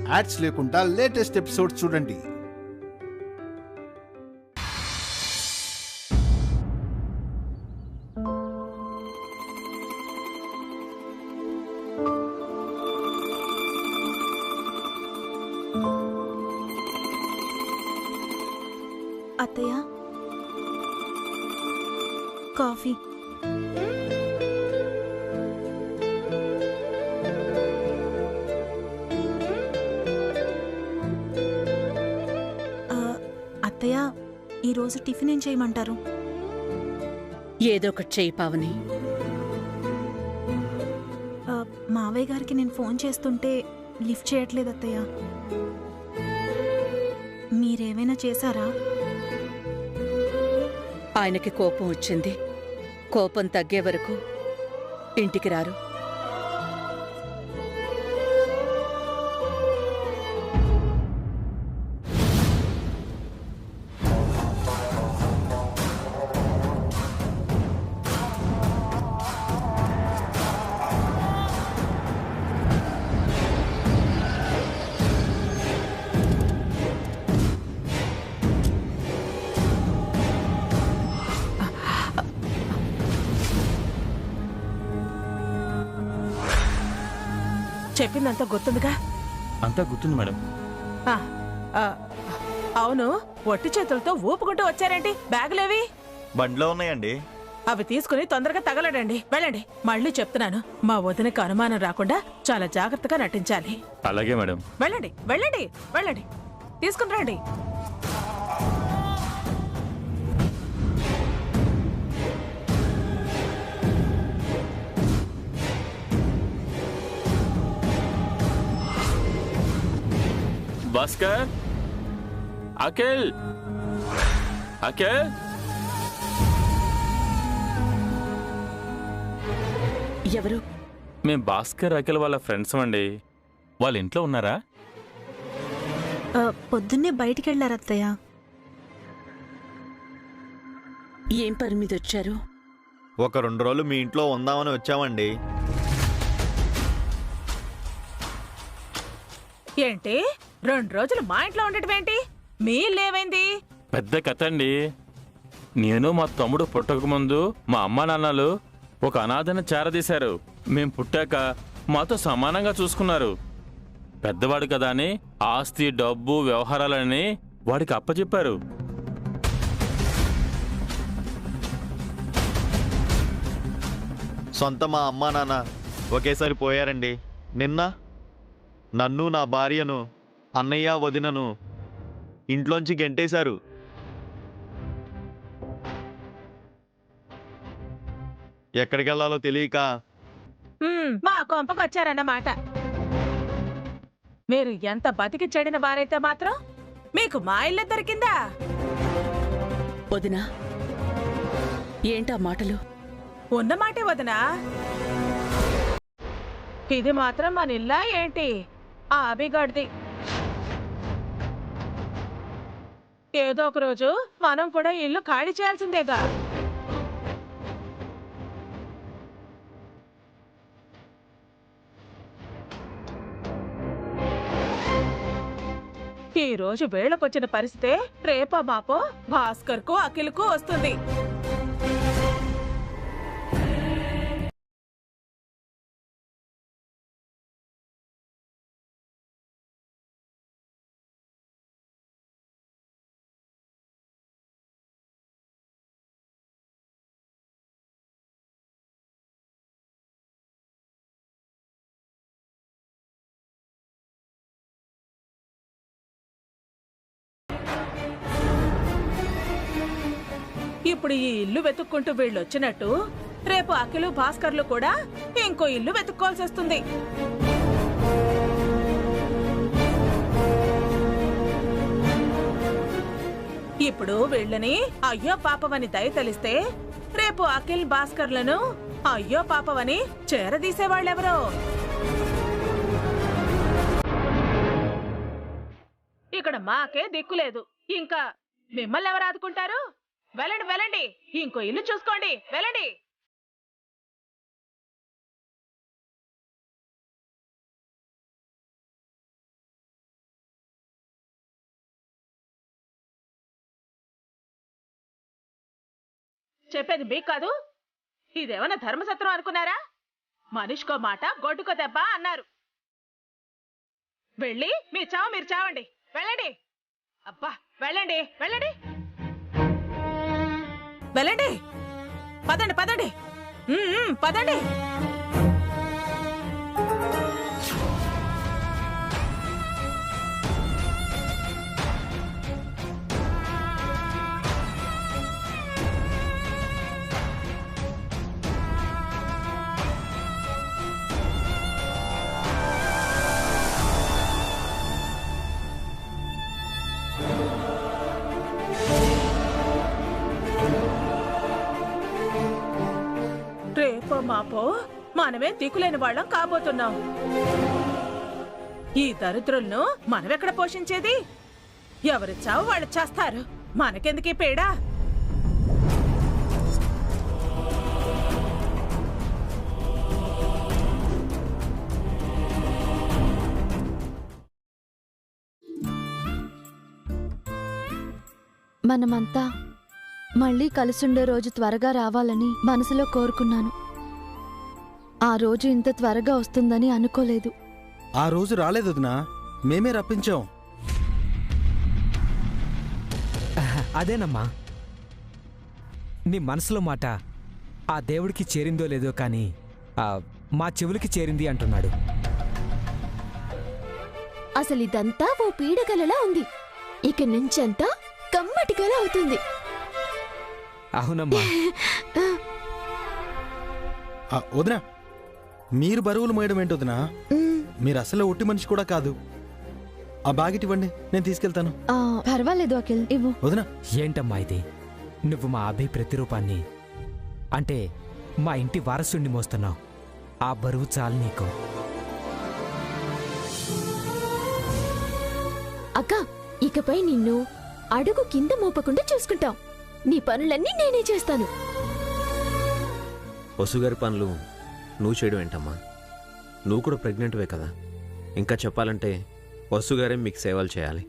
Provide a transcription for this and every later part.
Ads లేకుండా latest episode చూడండి. అత్తయ్య, కాఫీ. అత్తయ్య, ఈరోజు టిఫిన్ ఏం చేయమంటారు? ఏదో ఒకటి చేయి పావని. మావయ్య గారికి నేను ఫోన్ చేస్తుంటే లిఫ్ట్ చేయట్లేదు అత్తయ్య. మీరేమైనా చేశారా? ఆయనకి కోపం వచ్చింది. కోపం తగ్గే వరకు ఇంటికి రారు. చెప్పిందంతా గుర్తుందిగా? అంతా గుర్తుంది మేడం. అవును, ఒట్టి చేతులతో ఊపుకుంటూ వచ్చారేంటి? బ్యాగులేవి? బండిలో ఉన్నాయండి. అవి తీసుకుని తొందరగా తగలడండి. వెళ్ళండి. మళ్ళీ చెప్తున్నాను, మా వదినకు అనుమానం రాకుండా చాలా జాగ్రత్తగా నటించాలి. అలాగే మేడం. వెళ్ళండి వెళ్ళండి వెళ్ళండి, తీసుకుని రండి. భాస్కర్, అఖిల్, అఖిల్, ఎవరు? మేము భాస్కర్ అఖిల్ వాళ్ళ ఫ్రెండ్స్ అండి. వాళ్ళ ఇంట్లో ఉన్నారా? పొద్దున్నే బయటికి వెళ్ళారు అత్తయ్య. ఏం పని మీద వచ్చారు? ఒక 2 రోజులు మీ ఇంట్లో ఉందామని వచ్చామండి. ఏంటి 2 రోజులు మా ఇంట్లో ఉండటం ఏంటి? మీ ఇల్లేమైంది? పెద్ద కథ అండి. నేను మా తమ్ముడు పుట్టకముందు మా అమ్మా నాన్నలు ఒక అనాథను చేరదీశారు. మేం పుట్టాక మాతో సమానంగా చూసుకున్నారు. పెద్దవాడు కదా అని ఆస్తి, డబ్బు, వ్యవహారాలని వాడికి అప్పచెప్పారు. సొంత మా అమ్మా నాన్న ఒకేసారి పోయారండి. నిన్న నన్ను, నా భార్యను, అన్నయ్య, వదినను ఇంట్లోంచి గెంటేశారు. ఎక్కడికి వెళ్ళాలో తెలియక మా కొంపకు వచ్చారన్నమాట. మీరు ఎంత బతికి చెడిన వారైతే మాత్రం మీకు మా ఇల్లు దొరికిందా? వదినా, ఏంటా మాటలు? ఉన్నమాటే వదినా. ఇది మాత్రం మన ఇల్లా ఏంటి? ఆ అభిగడ్ది. ఏదో ఒక రోజు మనం కూడా ఇల్లు ఖాళీ చేయాల్సిందేగా. ఈ రోజు వేళకొచ్చిన పరిస్థితే రేపో మాపో భాస్కర్ కు, అఖిల్ కు వస్తుంది. ఇప్పుడు ఈ ఇల్లు వెతుక్కుంటూ వీళ్ళొచ్చినట్టు రేపు అఖిలు, భాస్కర్లు కూడా ఇంకో ఇల్లు వెతుక్కోవాల్సి వస్తుంది. ఇప్పుడు వీళ్ళని అయ్యో పాపమని దయ తెలిస్తే రేపు అఖిల్, భాస్కర్లను అయ్యో పాపమని చేరదీసేవాళ్ళెవరో. ఇక్కడ మాకే దిక్కులేదు, ఇంకా మిమ్మల్ని ఎవరు ఆదుకుంటారు? వెళ్ళండి వెళ్ళండి, ఇంకో ఇల్లు చూసుకోండి, వెళ్ళండి. చెప్పేది మీకు కాదు. ఇదేమన్నా ధర్మసత్రం అనుకున్నారా? మనిషికో మాట గొడ్డుకో దెబ్బ అన్నారు. వెళ్ళి మీ చావు మీరు చావండి. వెళ్ళండి. అబ్బా వెళ్ళండి, వెళ్ళండి, వెళ్ళండి. పదండి, పదండి, పదండి. రేపో మాపో మనమే దిక్కులేని వాళ్ళం కాబోతున్నాం. ఈ దరిద్రులను మనమెక్కడ పోషించేది? ఎవరి చావు వాళ్ళు చేస్తారు. మనకెందుకీ పేడా? మనమంతా మళ్ళీ కలిసుండే రోజు త్వరగా రావాలని మనసులో కోరుకున్నాను. ఆ రోజు ఇంత త్వరగా వస్తుందని అనుకోలేదు. ఆ రోజు రాలేదు వదినా, మేమే రప్పించాం. అదేనమ్మా, నీ మనసులో మాట ఆ దేవుడికి చేరిందో లేదో కానీ మా చెవులకి చేరింది అంటున్నాడు. అసలు ఇదంతా ఓ పీడకలలా ఉంది. ఇక నుంచంతా కమ్మటికల అవుతుంది. అవునమ్మా. వదినా, మీరు బరువులు మోయడం ఏంటి వదినా? మీరు అసలు ఒట్టి మనిషి కూడా కాదు. ఆ బ్యాగ్ ఇవ్వండి, నేను తీసుకెళ్తాను. పర్వాలేదు అఖిల్, ఇవ్వు. వదినా. ఏంటమ్మా ఇది? నువ్వు మా అభి ప్రతిరూపాన్ని, అంటే మా ఇంటి వారసుణ్ణి మోస్తున్నావు. ఆ బరువు చాలు నీకు. అక్క, ఇకపై నిన్ను అడుగు కింద మోపకుండా చూసుకుంటాం. నీ పనులన్నీ నేనే చేస్తాను. వసుగారి పనులు నువ్వు చేయడం ఏంటమ్మా? నువ్వు కూడా ప్రెగ్నెంట్వే కదా. ఇంకా చెప్పాలంటే వసుగారే మీకు సేవలు చేయాలి.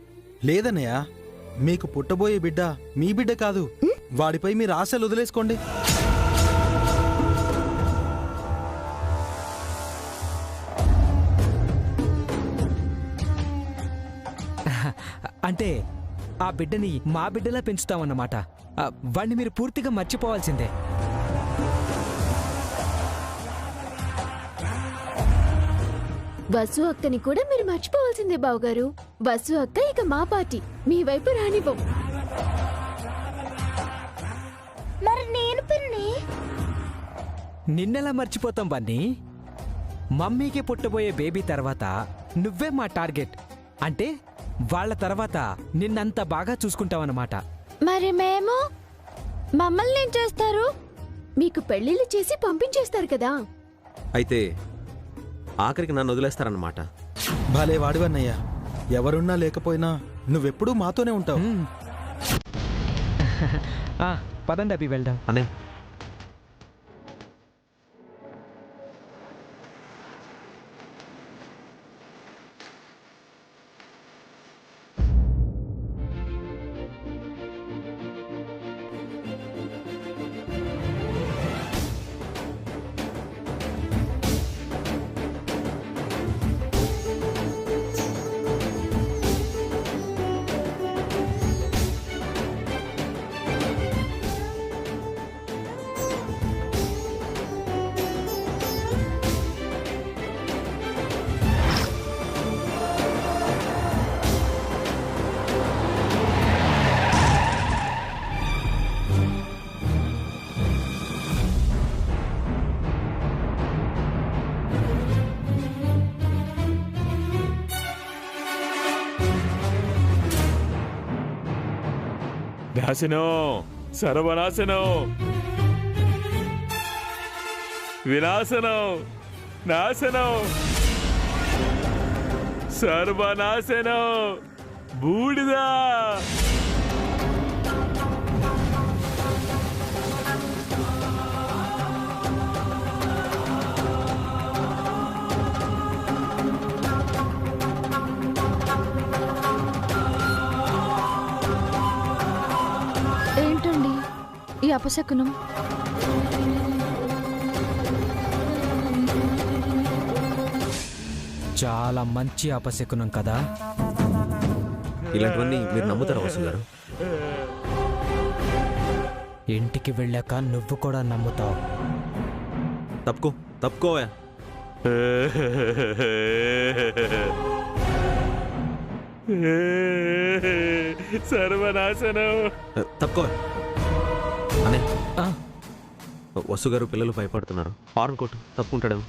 లేదన్నయ్య, మీకు పుట్టబోయే బిడ్డ మీ బిడ్డ కాదు. వాడిపై మీరు ఆశలు వదిలేసుకోండి. అంటే ఆ బిడ్డని మా బిడ్డలా పెంచుతామన్నమాట. వాణ్ణి మీరు పూర్తిగా మర్చిపోవాల్సిందే. వసు అక్కని కూడా మీరు మర్చిపోవాల్సిందే బావగారు. వసు అక్క ఇక మా పార్టీ, మీ వైపు రానివ్వం. మరి నేను పిన్ని నిన్నెలా మర్చిపోతాం బన్నీ? మమ్మీకి పుట్టబోయే బేబీ తర్వాత నువ్వే మా టార్గెట్. అంటే వాళ్ళ తర్వాత నిన్నంత బాగా చూసుకుంటావన్నమాట. మరి మేము? మమ్మల్ని ఏం చేస్తారు? మీకు పెళ్లిళ్ళు చేసి పంపించేస్తారు కదా. అయితే ఆఖరికి నన్ను వదిలేస్తారన్నమాట. భలే వాడివన్నయ్య. ఎవరున్నా లేకపోయినా నువ్వెప్పుడూ మాతోనే ఉంటావు. పదండి అభి, వెళ్దాం. అనే నాశనం, సర్వనాశనం, వినాశనం, నాశనం, సర్వనాశనం, బూడిదా. ఈ అపశకునం? చాలా మంచి అపశకునం కదా. ఇలాంటివన్నీ మీరు నమ్ముతారా వసు గారు? ఇంటికి వెళ్ళాక నువ్వు కూడా నమ్ముతావు. తప్పుకోవా. సర్వనాశనం. తప్పుకోవా అనే. వసు గారు పిల్లలు భయపడుతున్నారు. హార్న్ కొట్టు, తప్పుకుంటాడేమో.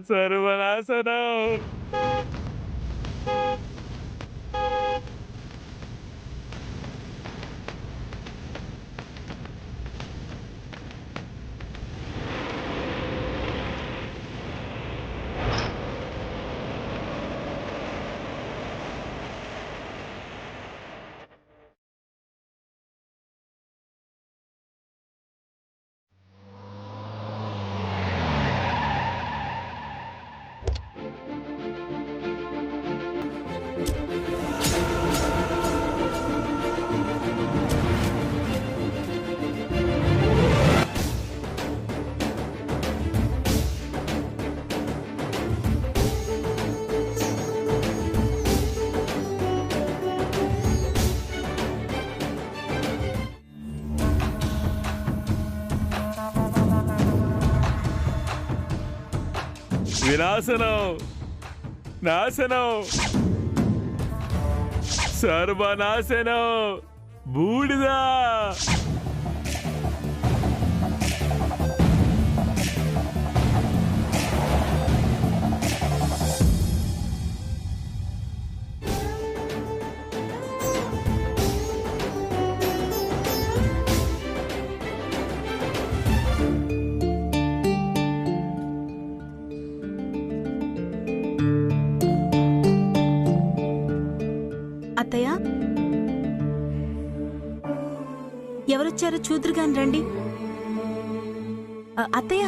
సర్వనాశనం. వినాశనం, నాశనం, సర్వనాశనం, బూడిద. అత్తయ్య, ఎవరొచ్చారో చూదురుగాని రండి. అత్తయ్య,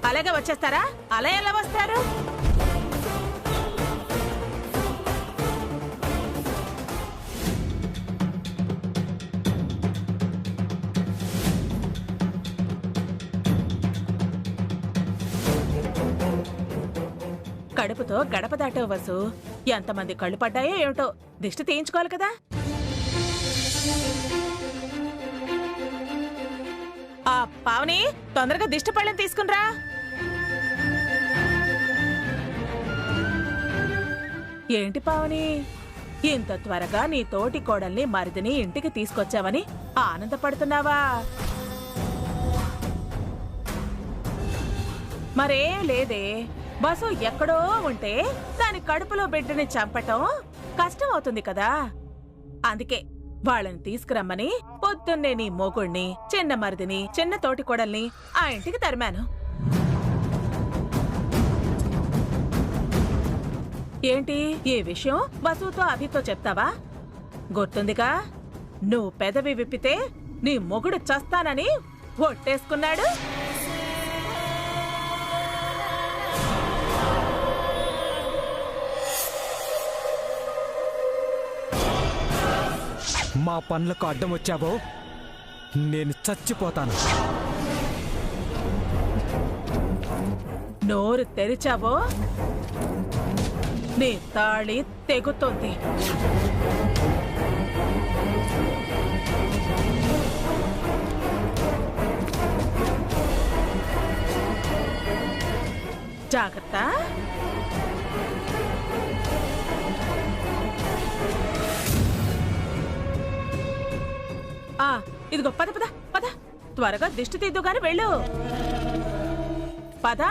అలాగే వచ్చేస్తారా? అలా ఎలా వస్తారు? కడుపుతో గడప దాటావు వసు. ఎంతమంది కళ్ళు పడ్డాయో ఏమిటో. దిష్టి తీయించుకోవాలి కదా. ఆ పావని, తొందరగా దిష్టి పళ్ళని తీసుకునిరా. ఏంటి పావని, ఇంత త్వరగా నీ తోటి కోడల్ని మరిదిని ఇంటికి తీసుకొచ్చావని ఆనందపడుతున్నావా? మరేం లేదే. బస్సు ఎక్కడో ఉంటే దాని కడుపులో బిడ్డని చంపటం కష్టం అవుతుంది కదా. అందుకే వాళ్ళని తీసుకురమ్మని పొద్దున్నే నీ మొగుణ్ణి, చిన్న మరిదిని, చిన్న తోటి కోడల్ని ఆ ఇంటికి తరిమాను. ఏంటి ఈ విషయం బసుతో అభితో చెప్తావా? గుర్తుందిగా, నువ్వు పెదవి విప్పితే నీ మొగుడు చస్తానని ఒట్టేసుకున్నాడు. మా పనులకు అడ్డం వచ్చావో నేను చచ్చిపోతాను. నోరు తెరిచావో నీ తాళి తెగుతోంది. జాగ్రత్త. ఇదిగో పద పద పద, త్వరగా దిష్టి తీద్దు గాని వెళ్ళు. పద.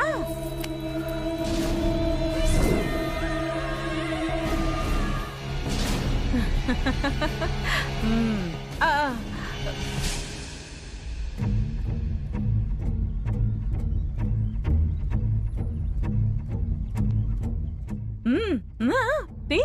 తీ.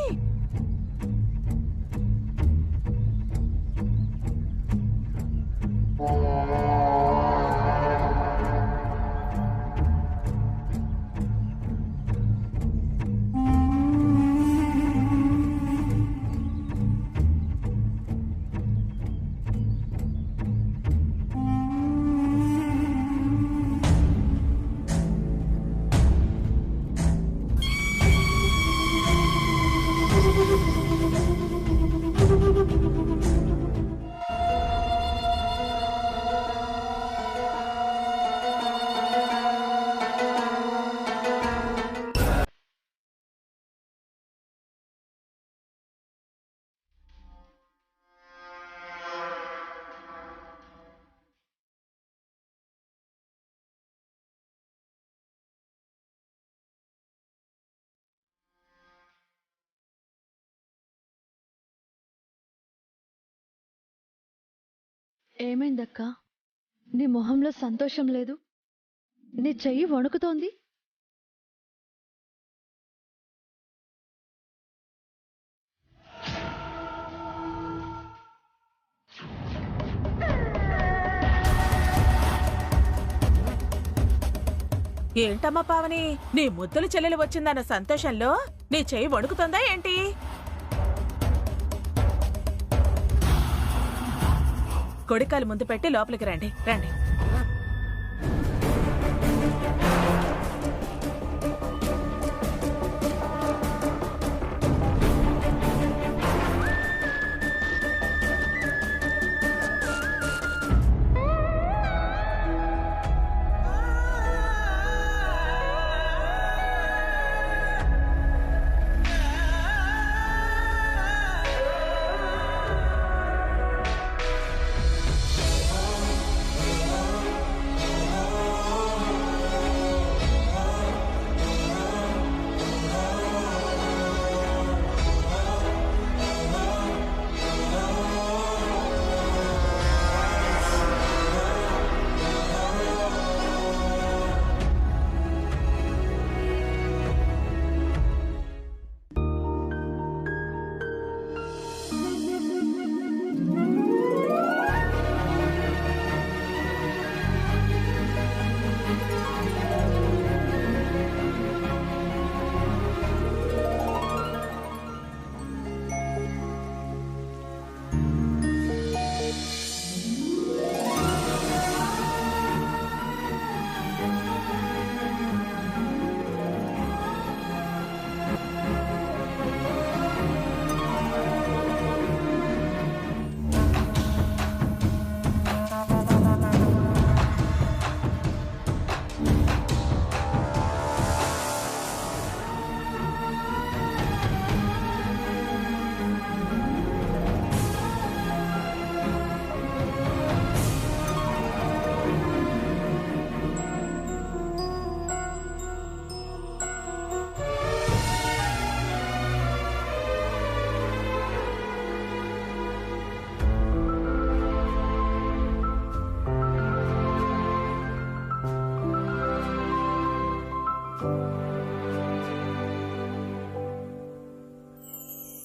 ఏమైందక్క? నీ మొహంలో సంతోషం లేదు, నీ చెయ్యి వణుకుతోంది. ఏంటమ్మా పావని, నీ ముద్దుల చెల్లెలు వచ్చిందన్న సంతోషంలో నీ చెయ్యి వణుకుతుందా ఏంటి? కొడికాలు ముందు పెట్టి లోపలికి రండి రండి.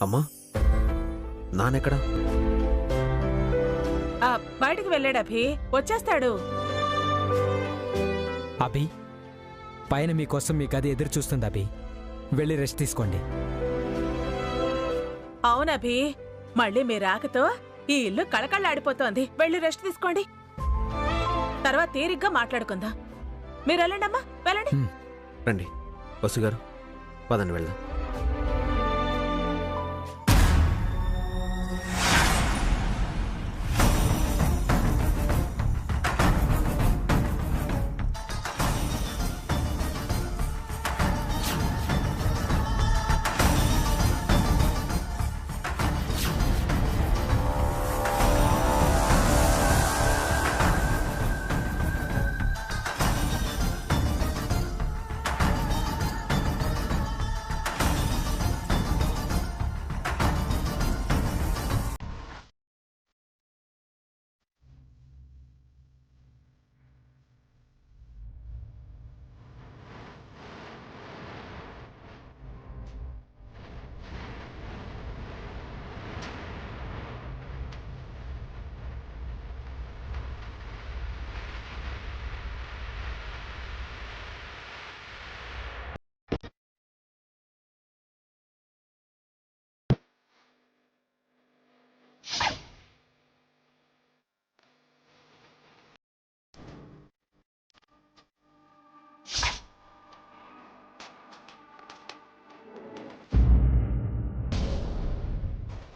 అమ్మా, నానెక్కడా? బయటికి వెళ్ళాడు అభి, వచ్చేస్తాడు. అభి, పైన మీకోసం మీ గది ఎదురు చూస్తుంది అభి. వెళ్ళి రెస్ట్ తీసుకోండి. అవునభి, మళ్ళీ మీ రాకతో ఈ ఇల్లు కళకళ్ళాడిపోతోంది. వెళ్ళి రెస్ట్ తీసుకోండి, తర్వాత తీరిగ్గా మాట్లాడుకుందాం. మీరు వెళ్ళండి అమ్మా, వెళ్ళండి. రండి వసు గారు, పదండి వెళ్దాం.